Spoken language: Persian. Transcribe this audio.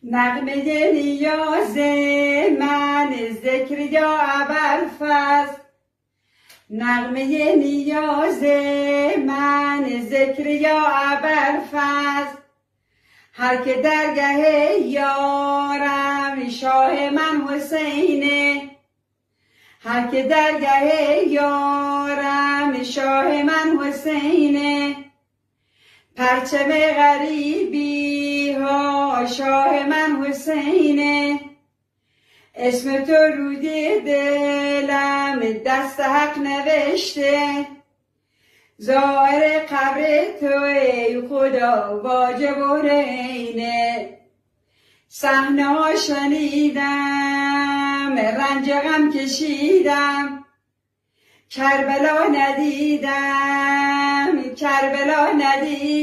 نغمه نیاز من ذکر یا ابوالفضل، نغمه نیاز من ذکر یا ابوالفضل. هر که درگه یارم شاه من حسینه، هر که درگه یارم شاه من حسینه. پرچم غریبی ها شاه من حسینه، اسم تو رودی دلم دست حق نوشته. ظاهر قبر تو ای خدا واجب و رینه. صحنه ها شنیدم رنج غم کشیدم، کربلا ندیدم کربلا ندیدم.